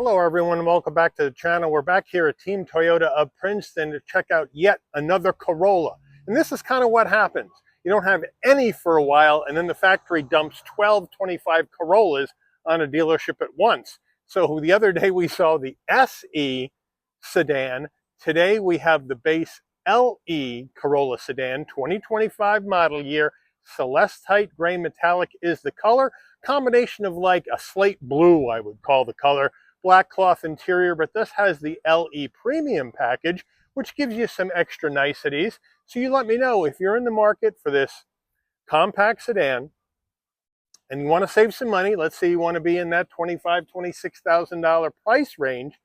Hello everyone and welcome back to the channel. We're back here at Team Toyota of Princeton to check out yet another Corolla. And this is kind of what happens. You don't have any for a while and then the factory dumps 12, 25 Corollas on a dealership at once. So the other day we saw the SE sedan. Today we have the base LE Corolla sedan, 2025 model year. Celestite gray metallic is the color. Combination of like a slate blue, I would call the color. Black cloth interior, but this has the LE premium package, which gives you some extra niceties. So you let me know if you're in the market for this compact sedan and you want to save some money. Let's say you want to be in that $25,000, $26,000 price range.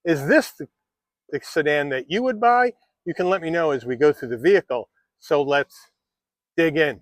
Is this the sedan that you would buy? You can let me know as we go through the vehicle. So let's dig in.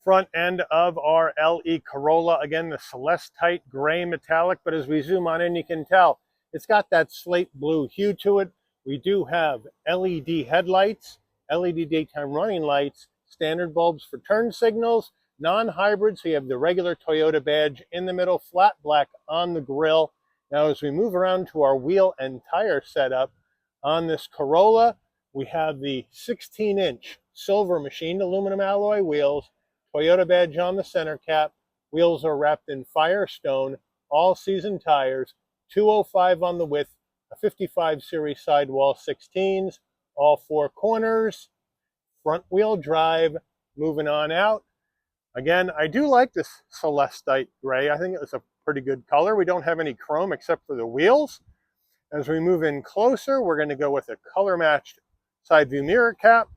Front end of our LE Corolla, again the Celestite gray metallic, but as we zoom on in you can tell it's got that slate blue hue to it. We do have LED headlights, LED daytime running lights, standard bulbs for turn signals, non-hybrid, so you have the regular Toyota badge in the middle, flat black on the grille. Now as we move around to our wheel and tire setup on this Corolla, we have the 16-inch silver machined aluminum alloy wheels, Toyota badge on the center cap. Wheels are wrapped in Firestone, all season tires, 205 on the width, a 55 series sidewall 16s, all four corners, front wheel drive. Moving on out. Again, I do like this Celestite gray. I think it's a pretty good color. We don't have any chrome except for the wheels. As we move in closer, we're going to go with a color matched side view mirror cap,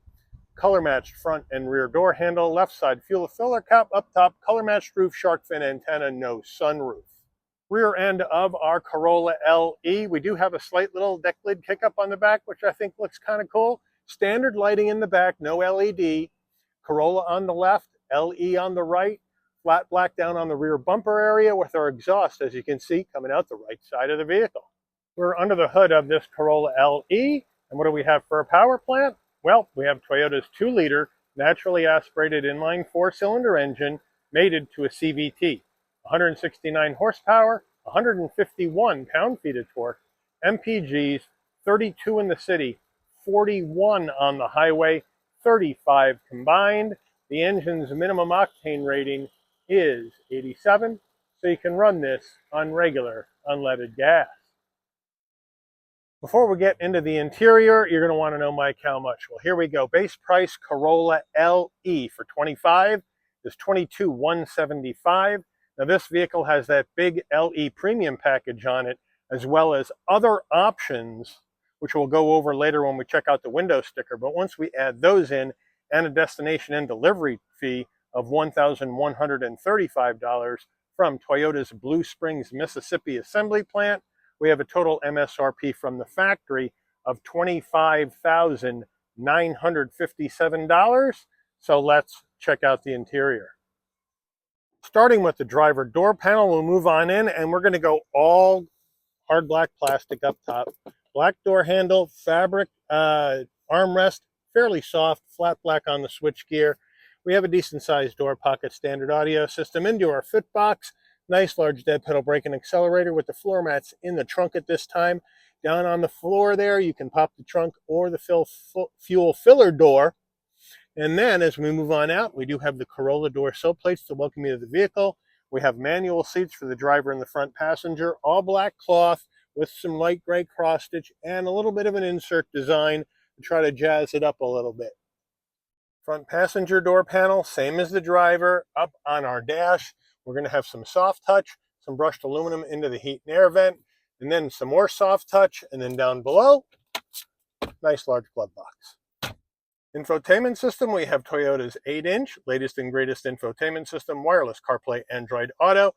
color matched front and rear door handle, left side fuel filler cap, up top color matched roof, shark fin antenna, no sunroof. Rear end of our Corolla LE, we do have a slight little deck lid kick up on the back, which I think looks kind of cool. Standard lighting in the back, no LED. Corolla on the left, LE on the right, flat black down on the rear bumper area with our exhaust, as you can see, coming out the right side of the vehicle. We're under the hood of this Corolla LE, and what do we have for a power plant? Well, we have Toyota's 2-liter naturally aspirated inline 4-cylinder engine mated to a CVT. 169 horsepower, 151 pound-feet of torque, MPGs, 32 in the city, 41 on the highway, 35 combined. The engine's minimum octane rating is 87, so you can run this on regular unleaded gas. Before we get into the interior, you're going to want to know, Mike, how much? Well, here we go. Base price Corolla LE for 25 is $22,175. Now, this vehicle has that big LE premium package on it, as well as other options, which we'll go over later when we check out the window sticker. But once we add those in, and a destination and delivery fee of $1,135 from Toyota's Blue Springs, Mississippi assembly plant, we have a total MSRP from the factory of $25,957. So let's check out the interior. Starting with the driver door panel, we'll move on in and we're going to go all hard black plastic up top. Black door handle, fabric armrest, fairly soft, flat black on the switchgear. We have a decent sized door pocket, standard audio system into our fit box. Nice large dead pedal brake and accelerator with the floor mats in the trunk at this time. Down on the floor there, you can pop the trunk or the fuel filler door. And then as we move on out, we do have the Corolla door sill plates to welcome you to the vehicle. We have manual seats for the driver and the front passenger, all black cloth with some light gray cross stitch and a little bit of an insert design to try to jazz it up a little bit. Front passenger door panel, same as the driver. Up on our dash, we're going to have some soft touch, some brushed aluminum into the heat and air vent, and then some more soft touch, and then down below, nice large glove box. Infotainment system, we have Toyota's 8-inch, latest and greatest infotainment system, wireless CarPlay, Android Auto,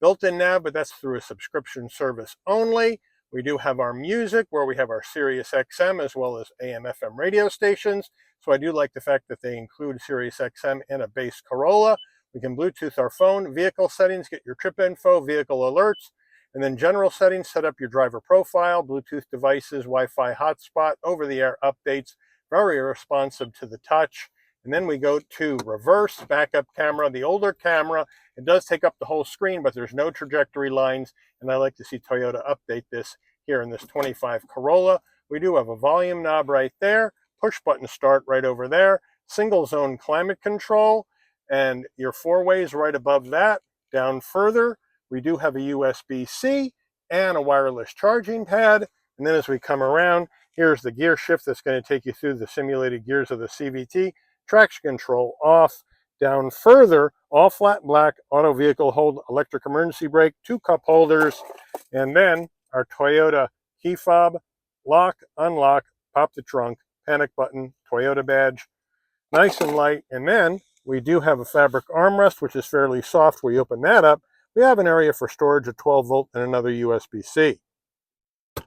built-in nav, but that's through a subscription service only. We do have our music, where we have our Sirius XM as well as AM FM radio stations. So I do like the fact that they include Sirius XM in a base Corolla. We can Bluetooth our phone, vehicle settings, get your trip info, vehicle alerts, and then general settings, set up your driver profile, Bluetooth devices, Wi-Fi hotspot, over-the-air updates, very responsive to the touch. And then we go to reverse, backup camera. The older camera, it does take up the whole screen, but there's no trajectory lines. And I like to see Toyota update this here in this 25 Corolla. We do have a volume knob right there, push button start right over there, single zone climate control, and your four ways right above that. Down further, we do have a USB-C and a wireless charging pad. And then as we come around, here's the gear shift that's going to take you through the simulated gears of the CVT. Traction control off. Down further, all flat black, auto vehicle hold, electric emergency brake, 2 cup holders, and then our Toyota key fob, lock, unlock, pop the trunk, panic button, Toyota badge, nice and light. And then we do have a fabric armrest, which is fairly soft. We open that up. We have an area for storage, a 12 volt and another USB-C.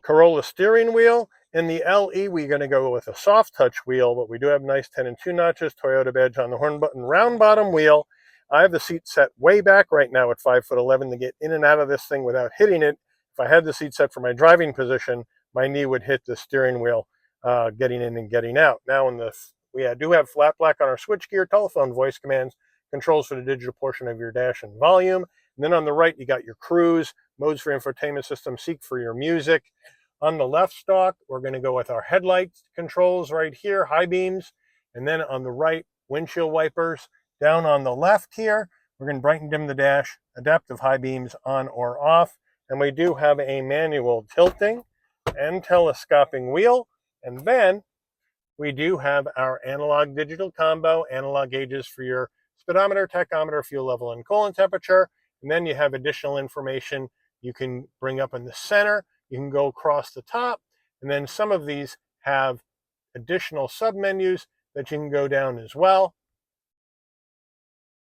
Corolla steering wheel. In the LE, we're going to go with a soft touch wheel, but we do have nice 10 and 2 notches, Toyota badge on the horn button, round bottom wheel. I have the seat set way back right now at 5'11" to get in and out of this thing without hitting it. If I had the seat set for my driving position, my knee would hit the steering wheel getting in and getting out. Now we do have flat black on our switchgear, telephone voice commands, controls for the digital portion of your dash and volume. And then on the right, you got your cruise, modes for infotainment system, seek for your music. On the left stalk, we're going to go with our headlight controls right here, high beams. And then on the right, windshield wipers. Down on the left here, we're going to brighten dim the dash, adaptive high beams on or off. And we do have a manual tilting and telescoping wheel. And then we do have our analog digital combo, analog gauges for your speedometer, tachometer, fuel level, and coolant temperature. And then you have additional information you can bring up in the center. You can go across the top, and then some of these have additional submenus that you can go down as well.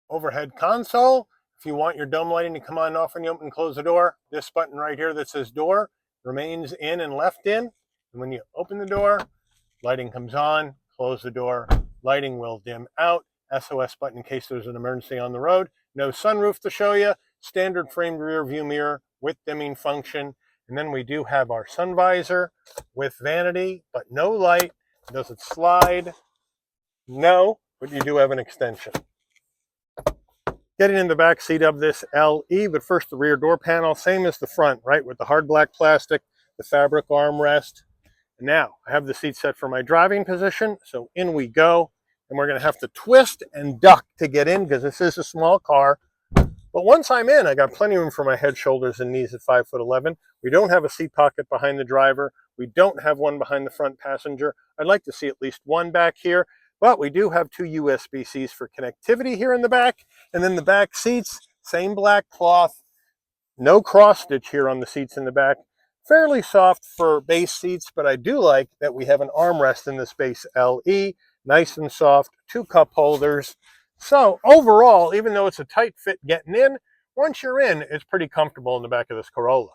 Overhead console. If you want your dome lighting to come on and off when you open and close the door, this button right here that says door remains in and left in. And when you open the door, lighting comes on, close the door, lighting will dim out. SOS button in case there's an emergency on the road. No sunroof to show you. Standard framed rear view mirror with dimming function. And then we do have our sun visor with vanity, but no light. Does it slide? No, but you do have an extension. Getting in the back seat of this LE, but first the rear door panel, same as the front, right? With the hard black plastic, the fabric armrest. Now, I have the seat set for my driving position, so in we go. And we're going to have to twist and duck to get in because this is a small car. But once I'm in, I got plenty of room for my head, shoulders, and knees at 5'11". We don't have a seat pocket behind the driver. We don't have one behind the front passenger. I'd like to see at least one back here. But we do have 2 USB-Cs for connectivity here in the back. And then the back seats, same black cloth. No cross stitch here on the seats in the back. Fairly soft for base seats, but I do like that we have an armrest in this base LE. Nice and soft, 2 cup holders. So overall, even though it's a tight fit getting in, once you're in, it's pretty comfortable in the back of this Corolla.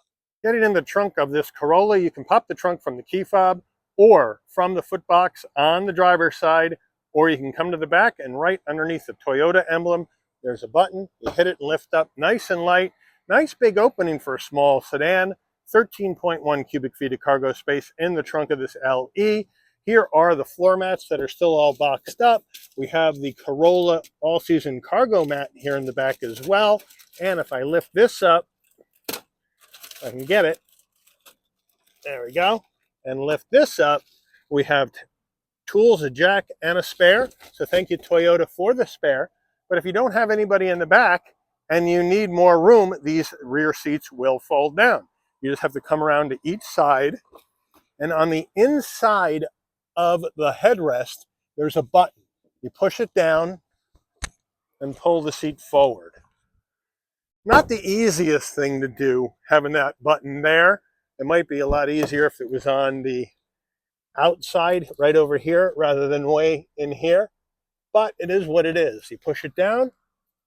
Getting in the trunk of this Corolla, you can pop the trunk from the key fob or from the footbox on the driver's side, or you can come to the back and right underneath the Toyota emblem, there's a button. You hit it and lift up, nice and light. Nice big opening for a small sedan. 13.1 cubic feet of cargo space in the trunk of this LE. Here are the floor mats that are still all boxed up. We have the Corolla all-season cargo mat here in the back as well. And if I lift this up, I can get it. There we go. And lift this up, we have tools, a jack, and a spare. So thank you, Toyota, for the spare. But if you don't have anybody in the back and you need more room, these rear seats will fold down. You just have to come around to each side. And on the inside of the headrest, there's a button. You push it down and pull the seat forward. Not the easiest thing to do, having that button there. It might be a lot easier if it was on the outside right over here rather than way in here. But it is what it is. You push it down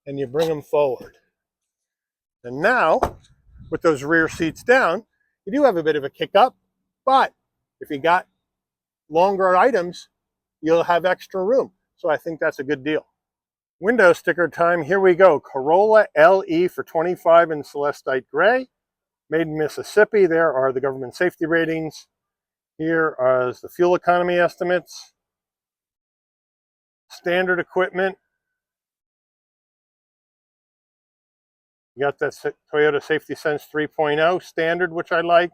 and you bring them forward. And now, with those rear seats down, you do have a bit of a kick up, but if you got longer items, you'll have extra room. So I think that's a good deal. Window sticker time. Here we go. Corolla LE for 25 in Celestite Gray. Made in Mississippi. There are the government safety ratings. Here are the fuel economy estimates. Standard equipment. You got that Toyota Safety Sense 3.0 standard, which I like.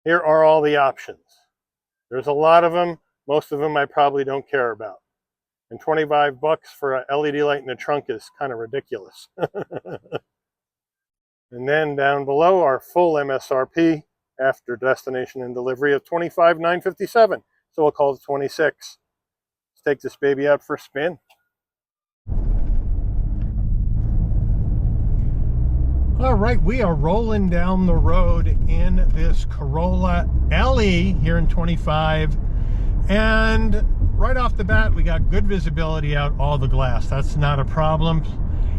Here are all the options. There's a lot of them. Most of them I probably don't care about. And 25 bucks for an LED light in the trunk is kind of ridiculous. And then down below our full MSRP after destination and delivery of $25,957. So we'll call it 26. Let's take this baby out for a spin. All right, we are rolling down the road in this Corolla LE here in 25. And right off the bat, we got good visibility out all the glass. That's not a problem.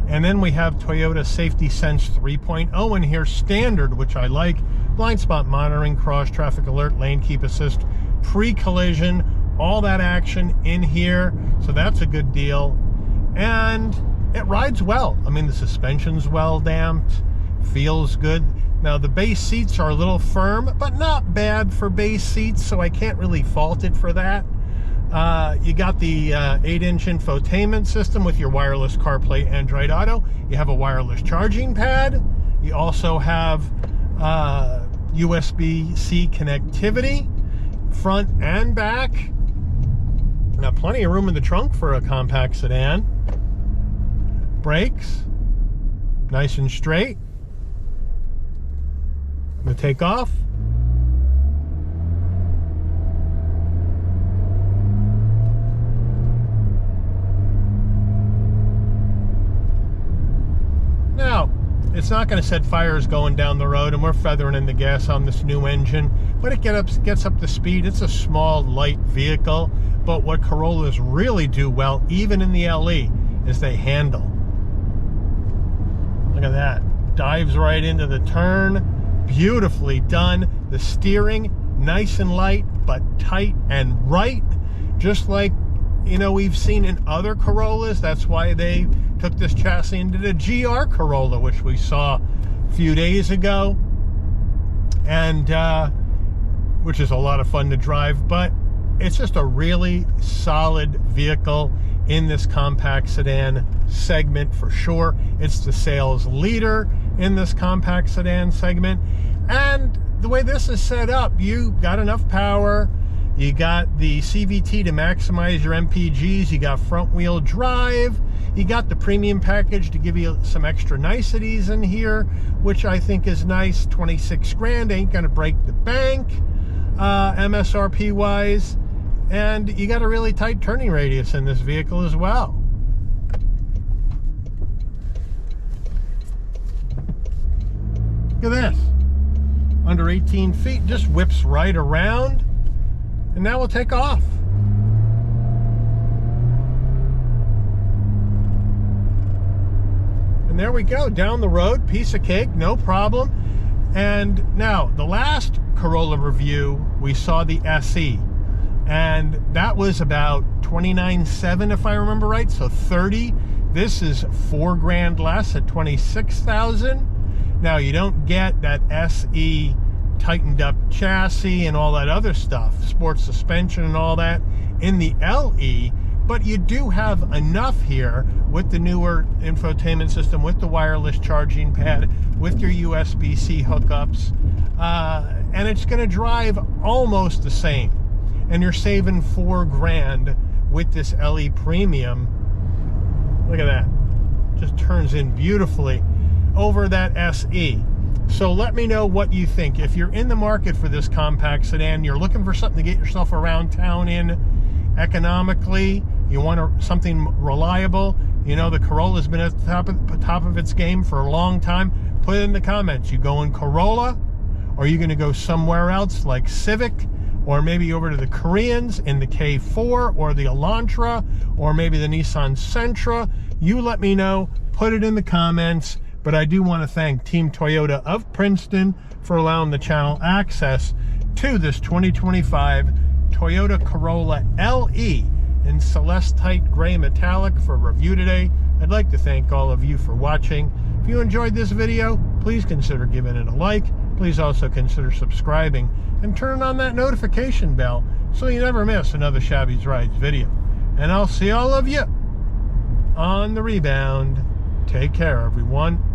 And then we have Toyota Safety Sense 3.0 in here, standard, which I like. Blind spot monitoring, cross traffic alert, lane keep assist, pre-collision, all that action in here. So that's a good deal. And it rides well. I mean, the suspension's well damped, feels good. Now the base seats are a little firm, but not bad for base seats, so I can't really fault it for that. You got the 8-inch infotainment system with your wireless CarPlay, Android Auto. You have a wireless charging pad. You also have USB-C connectivity, front and back. Now plenty of room in the trunk for a compact sedan. Brakes, nice and straight. The takeoff. Now, it's not going to set fires going down the road, and we're feathering in the gas on this new engine, but it gets up to speed. It's a small, light vehicle, but what Corollas really do well, even in the LE, is they handle. Look at that. Dives right into the turn. Beautifully done. The steering, nice and light, but tight and right. Just like, you know, we've seen in other Corollas. That's why they took this chassis and did a GR Corolla, which we saw a few days ago. And, which is a lot of fun to drive, but it's just a really solid vehicle in this compact sedan segment for sure. It's the sales leader in this compact sedan segment. And the way this is set up, you got enough power, you got the CVT to maximize your MPGs, you got front wheel drive, you got the premium package to give you some extra niceties in here, which I think is nice. 26 grand ain't gonna break the bank, MSRP wise. And you got a really tight turning radius in this vehicle as well. Look at this. Under 18 feet, just whips right around. And now we'll take off. And there we go, down the road, piece of cake, no problem. And now, the last Corolla review, we saw the SE. And that was about $29,700 if I remember right, so 30. This is $4 grand less at $26,000. Now you don't get that SE tightened up chassis and all that other stuff, sports suspension and all that in the LE, but you do have enough here with the newer infotainment system, with the wireless charging pad, with your USB-C hookups, and it's going to drive almost the same. And you're saving $4 grand with this LE Premium. Look at that. Just turns in beautifully over that SE. So let me know what you think. If you're in the market for this compact sedan, you're looking for something to get yourself around town in economically, you want something reliable, you know the Corolla's been at the top of its game for a long time, put it in the comments. You going Corolla, or are you going to go somewhere else like Civic, or maybe over to the Koreans in the K4 or the Elantra, or maybe the Nissan Sentra? You let me know, put it in the comments. But I do want to thank Team Toyota of Princeton for allowing the channel access to this 2025 Toyota Corolla LE in Celestite Gray Metallic for review today. I'd like to thank all of you for watching. If you enjoyed this video, please consider giving it a like. Please also consider subscribing and turn on that notification bell so you never miss another Shabby's Rides video. And I'll see all of you on the rebound. Take care, everyone.